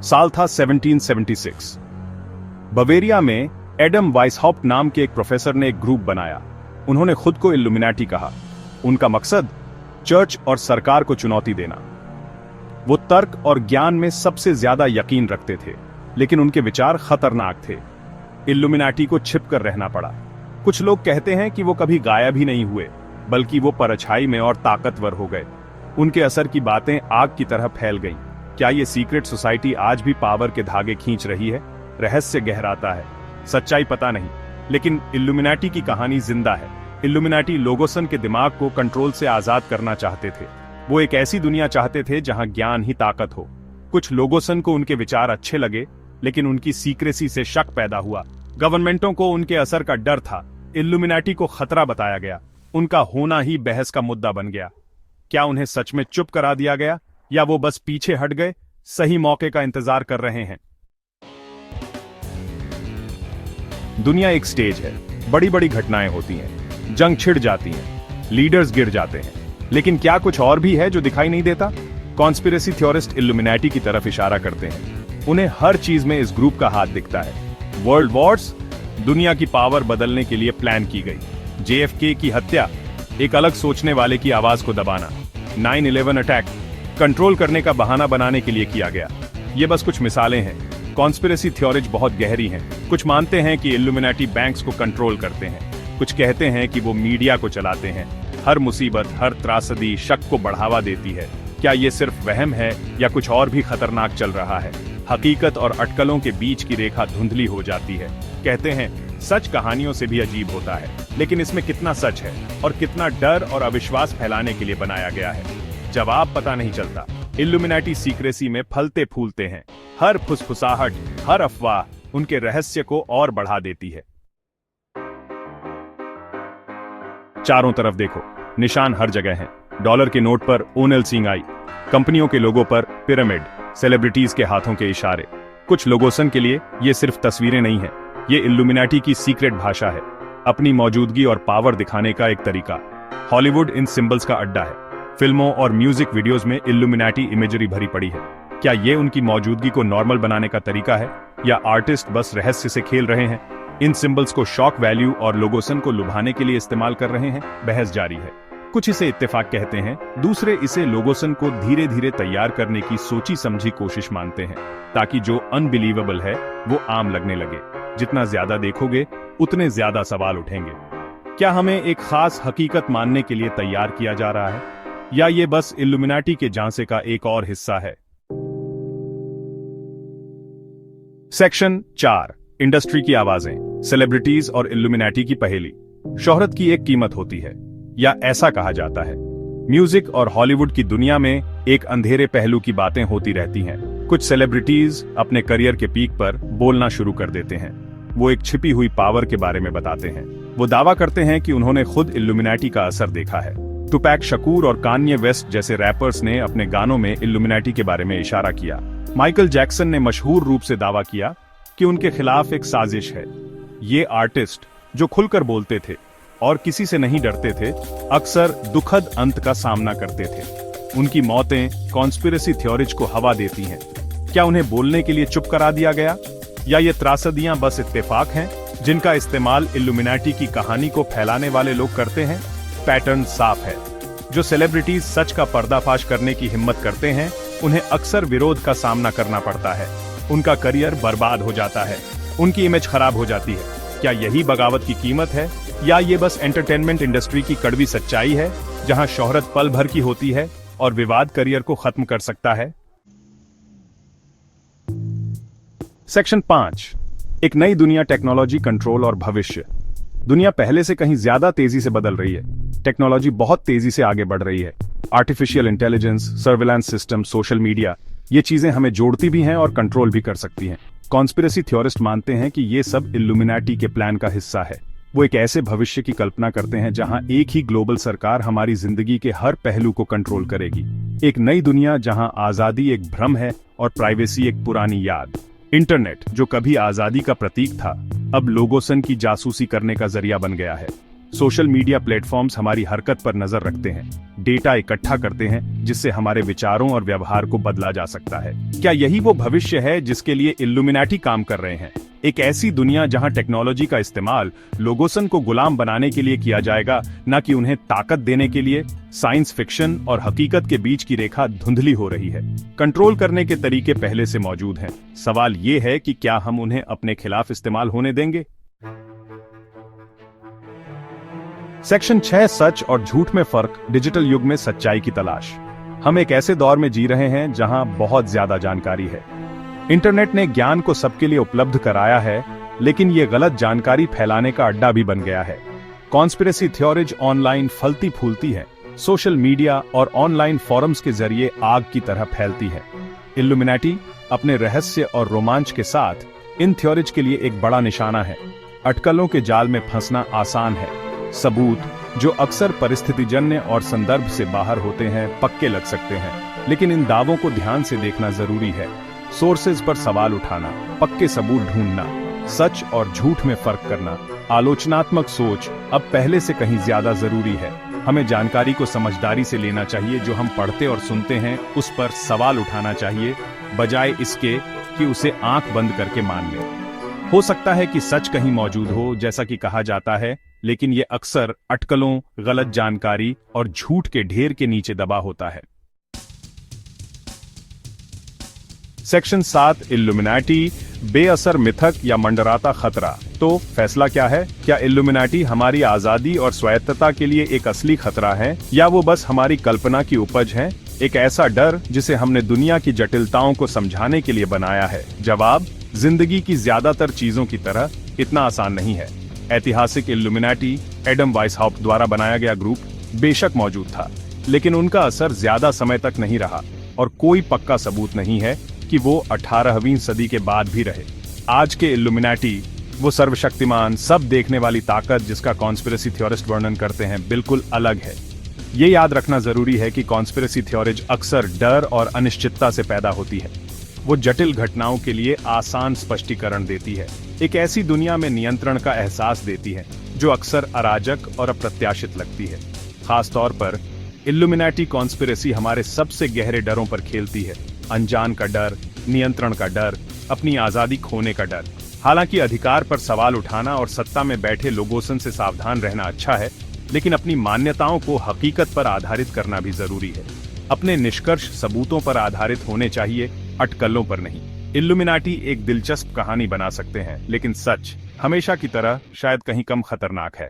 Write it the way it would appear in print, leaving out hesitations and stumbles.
साल था 1776। बवेरिया में एडम वाइसहॉप्ट नाम के एक प्रोफेसर ने एक ग्रुप बनाया। उन्होंने खुद को इल्यूमिनाटी कहा। उनका मकसद चर्च और सरकार को चुनौती देना। वो तर्क और ज्ञान में सबसे ज्यादा यकीन रखते थे, लेकिन उनके विचार खतरनाक थे। इल्यूमिनाटी को छिपकर रहना पड़ा। कुछ लोग कहते हैं कि वो कभी गायब ही नहीं हुए, बल्कि वो परछाई में और ताकतवर हो गए। उनके असर की बातें आग की तरह फैल गईं। क्या ये सीक्रेट सोसाइटी आज भी पावर के धागे खींच रही है? रहस्य गहराता है, सच्चाई पता नहीं, लेकिन इल्यूमिनाटी की कहानी जिंदा है। इल्यूमिनाटी लोगोसन के दिमाग को कंट्रोल से आजाद करना चाहते थे। वो एक ऐसी दुनिया चाहते थे जहां ज्ञान ही ताकत हो। कुछ लोगोसन को उनके विचार अच्छे लगे, लेकिन उनकी सीक्रेसी से शक पैदा हुआ। गवर्नमेंटों को उनके असर का डर था। इल्यूमिनाटी को खतरा बताया गया। उनका होना ही बहस का मुद्दा बन गया। क्या उन्हें सच में चुप करा दिया गया, या वो बस पीछे हट गए, सही मौके का इंतजार कर रहे हैं? दुनिया एक स्टेज है। बड़ी बड़ी घटनाएं होती हैं, जंग छिड़ जाती हैं, लीडर्स गिर जाते हैं, लेकिन क्या कुछ और भी है जो दिखाई नहीं देता? कॉन्स्पिरेसी थ्योरिस्ट इल्यूमिनाटी की तरफ इशारा करते हैं। उन्हें हर चीज में इस ग्रुप का हाथ दिखता है। वर्ल्ड वॉर्स, दुनिया की पावर बदलने के लिए प्लान की गई। JFK की हत्या, एक अलग सोचने वाले की आवाज को दबाना। 9/11 अटैक, कंट्रोल करने का बहाना बनाने के लिए किया गया। ये बस कुछ मिसालें हैं। कॉन्स्पिरेसी थ्योरीज बहुत गहरी हैं। कुछ मानते हैं कि इल्यूमिनाटी बैंक्स को कंट्रोल करते हैं। कुछ कहते हैं कि वो मीडिया को चलाते हैं। हर मुसीबत, हर त्रासदी शक को बढ़ावा देती है। क्या ये सिर्फ वहम है, या कुछ और भी खतरनाक चल रहा है? हकीकत और अटकलों के बीच की रेखा धुंधली हो जाती है। कहते हैं सच कहानियों से भी अजीब होता है, लेकिन इसमें कितना सच है और कितना डर और अविश्वास फैलाने के लिए बनाया गया है, जवाब पता नहीं चलता। इल्यूमिनाटी सीक्रेसी में फलते फूलते हैं। हर फुसफुसाहट, हर अफवाह उनके रहस्य को और बढ़ा देती है। चारों तरफ देखो, निशान हर जगह हैं। डॉलर के नोट पर ओनल सिंह आई, कंपनियों के लोगों पर पिरामिड, सेलिब्रिटीज के हाथों के इशारे। कुछ लोगोसन के लिए ये सिर्फ तस्वीरें नहीं है, ये इल्यूमिनाटी की सीक्रेट भाषा है, अपनी मौजूदगी और पावर दिखाने का एक तरीका। हॉलीवुड इन सिंबल्स का अड्डा है। फिल्मों और म्यूजिक वीडियोस में इल्यूमिनाटी इमेजरी भरी पड़ी है। क्या ये उनकी मौजूदगी को नॉर्मल बनाने का तरीका है, या आर्टिस्ट बस रहस्य से खेल रहे हैं? इन सिंबल्स को शॉक वैल्यू और लोगोसन को लुभाने के लिए इस्तेमाल कर रहे हैं। बहस जारी है। कुछ इसे इत्तेफाक कहते हैं, दूसरे इसे लोगोसन को धीरे धीरे तैयार करने की सोची समझी कोशिश मानते हैं, ताकि जो अनबिलीवेबल है वो आम लगने लगे। जितना ज्यादा देखोगे, उतने ज्यादा सवाल उठेंगे। क्या हमें एक खास हकीकत मानने के लिए तैयार किया जा रहा है, या ये बस इल्यूमिनाटी के झांसे का एक और हिस्सा है? सेक्शन 4, इंडस्ट्री की आवाजें, सेलिब्रिटीज और इल्यूमिनाटी की पहेली। शोहरत की एक कीमत होती है, या ऐसा कहा जाता है। म्यूजिक और हॉलीवुड की दुनिया में एक अंधेरे पहलू की बातें होती रहती हैं। कुछ सेलिब्रिटीज अपने करियर के पीक पर बोलना शुरू कर देते हैं। वो एक छिपी हुई पावर के बारे में बताते हैं। वो दावा करते हैं कि उन्होंने खुद इल्यूमिनाटी का असर देखा है। टुपैक शकूर और कान्ये वेस्ट जैसे रैपर्स ने अपने गानों में इल्यूमिनाटी के बारे में इशारा किया। माइकल जैक्सन ने मशहूर रूप से दावा किया कि उनके खिलाफ एक साजिश है। ये आर्टिस्ट, जो खुलकर बोलते थे और किसी से नहीं डरते थे, अक्सर दुखद अंत का सामना करते थे। उनकी मौतें कॉन्स्पिरेसी थ्योरीज को हवा देती हैं। क्या उन्हें बोलने के लिए चुप करा दिया गया, या ये त्रासदियां बस इत्तेफाक हैं जिनका इस्तेमाल इल्यूमिनाटी की कहानी को फैलाने वाले लोग करते हैं? पैटर्न साफ है। जो सेलिब्रिटीज सच का पर्दाफाश करने की हिम्मत करते हैं, उन्हें अक्सर विरोध का सामना करना पड़ता है। उनका करियर बर्बाद हो जाता है, उनकी इमेज खराब हो जाती है। क्या यही बगावत की कीमत है, या ये बस एंटरटेनमेंट इंडस्ट्री की कड़वी सच्चाई है, जहां शोहरत पल भर की होती है और विवाद करियर को खत्म कर सकता है? सेक्शन 5, एक नई दुनिया, टेक्नोलॉजी, कंट्रोल और भविष्य। दुनिया पहले से कहीं ज्यादा तेजी से बदल रही है। टेक्नोलॉजी बहुत तेजी से आगे बढ़ रही है। Artificial intelligence, surveillance system, social media, ये चीजें हमें जोड़ती भी हैं और कंट्रोल भी कर सकती हैं। कॉन्स्पिरेसी थ्योरिस्ट मानते हैं कि ये सब इल्यूमिनाटी के प्लान का हिस्सा है। वो एक ऐसे भविष्य की कल्पना करते हैं जहां एक ही ग्लोबल सरकार हमारी जिंदगी के हर पहलू को कंट्रोल करेगी। एक नई दुनिया जहां आजादी एक भ्रम है और प्राइवेसी एक पुरानी याद। इंटरनेट, जो कभी आजादी का प्रतीक था, अब लोगोसन की जासूसी करने का जरिया बन गया है। सोशल मीडिया प्लेटफॉर्म्स हमारी हरकत पर नजर रखते हैं, डेटा इकट्ठा करते हैं जिससे हमारे विचारों और व्यवहार को बदला जा सकता है। क्या यही वो भविष्य है जिसके लिए इल्यूमिनाटी काम कर रहे हैं? एक ऐसी दुनिया जहां टेक्नोलॉजी का इस्तेमाल लोगोसन को गुलाम बनाने के लिए किया जाएगा, न कि उन्हें ताकत देने के लिए। साइंस फिक्शन और हकीकत के बीच की रेखा धुंधली हो रही है। कंट्रोल करने के तरीके पहले से मौजूद हैं। सवाल ये है कि क्या हम उन्हें अपने खिलाफ इस्तेमाल होने देंगे? सेक्शन 6, सच और झूठ में फर्क, डिजिटल युग में सच्चाई की तलाश। हम एक ऐसे दौर में जी रहे हैं जहां बहुत ज्यादा जानकारी है। इंटरनेट ने ज्ञान को सबके लिए उपलब्ध कराया है, लेकिन ये गलत जानकारी फैलाने का अड्डा भी बन गया है। कॉन्स्पिरेसी थ्योरीज ऑनलाइन फलती फूलती है, सोशल मीडिया और ऑनलाइन फोरम्स के जरिए आग की तरह फैलती है। इल्यूमिनाटी अपने रहस्य और रोमांच के साथ इन थ्योरीज के लिए एक बड़ा निशाना है। अटकलों के जाल में फंसना आसान है। सबूत, जो अक्सर परिस्थितिजन्य और संदर्भ से बाहर होते हैं, पक्के लग सकते हैं, लेकिन इन दावों को ध्यान से देखना जरूरी है। सोर्सेज पर सवाल उठाना, पक्के सबूत ढूंढना, सच और झूठ में फर्क करना, आलोचनात्मक सोच अब पहले से कहीं ज्यादा जरूरी है। हमें जानकारी को समझदारी से लेना चाहिए। जो हम पढ़ते और सुनते हैं उस पर सवाल उठाना चाहिए, बजाय इसके कि उसे आंख बंद करके मान लें। हो सकता है कि सच कहीं मौजूद हो, जैसा कि कहा जाता है, लेकिन ये अक्सर अटकलों, गलत जानकारी और झूठ के ढेर के नीचे दबा होता है। सेक्शन 7, इल्यूमिनाटी, बेअसर मिथक या मंडराता खतरा। तो फैसला क्या है? क्या इल्यूमिनाटी हमारी आजादी और स्वायत्तता के लिए एक असली खतरा है, या वो बस हमारी कल्पना की उपज है, एक ऐसा डर जिसे हमने दुनिया की जटिलताओं को समझाने के लिए बनाया है? जवाब, जिंदगी की ज्यादातर चीजों की तरह इतना आसान नहीं है। ऐतिहासिक इल्यूमिनाटी, एडम वाइसहाउप्ट द्वारा बनाया गया ग्रुप, बेशक मौजूद था, लेकिन उनका असर ज्यादा समय तक नहीं रहा और कोई पक्का सबूत नहीं है कि वो 18वीं सदी के बाद भी रहे। आज के इल्यूमिनाटी, वो सर्वशक्तिमान, सब देखने वाली ताकत जिसका कॉन्स्पिरेसी थ्योरिस्ट वर्णन करते हैं, बिल्कुल अलग है। ये याद रखना जरूरी है कि कॉन्स्पिरेसी थ्योरीज अक्सर डर और अनिश्चितता से पैदा होती है। वो जटिल घटनाओं के लिए आसान स्पष्टीकरण देती है, एक ऐसी दुनिया में नियंत्रण का एहसास देती है जो अक्सर अराजक और अप्रत्याशित लगती है। खास तौर पर इल्यूमिनाटी कॉन्स्पिरेसी हमारे सबसे गहरे डरों पर खेलती है। अनजान का डर, नियंत्रण का डर, अपनी आजादी खोने का डर। हालांकि अधिकार पर सवाल उठाना और सत्ता में बैठे लोगोसन से सावधान रहना अच्छा है, लेकिन अपनी मान्यताओं को हकीकत पर आधारित करना भी जरूरी है। अपने निष्कर्ष सबूतों पर आधारित होने चाहिए, अटकलों पर नहीं। इल्यूमिनाटी एक दिलचस्प कहानी बना सकते हैं, लेकिन सच हमेशा की तरह शायद कहीं कम खतरनाक है।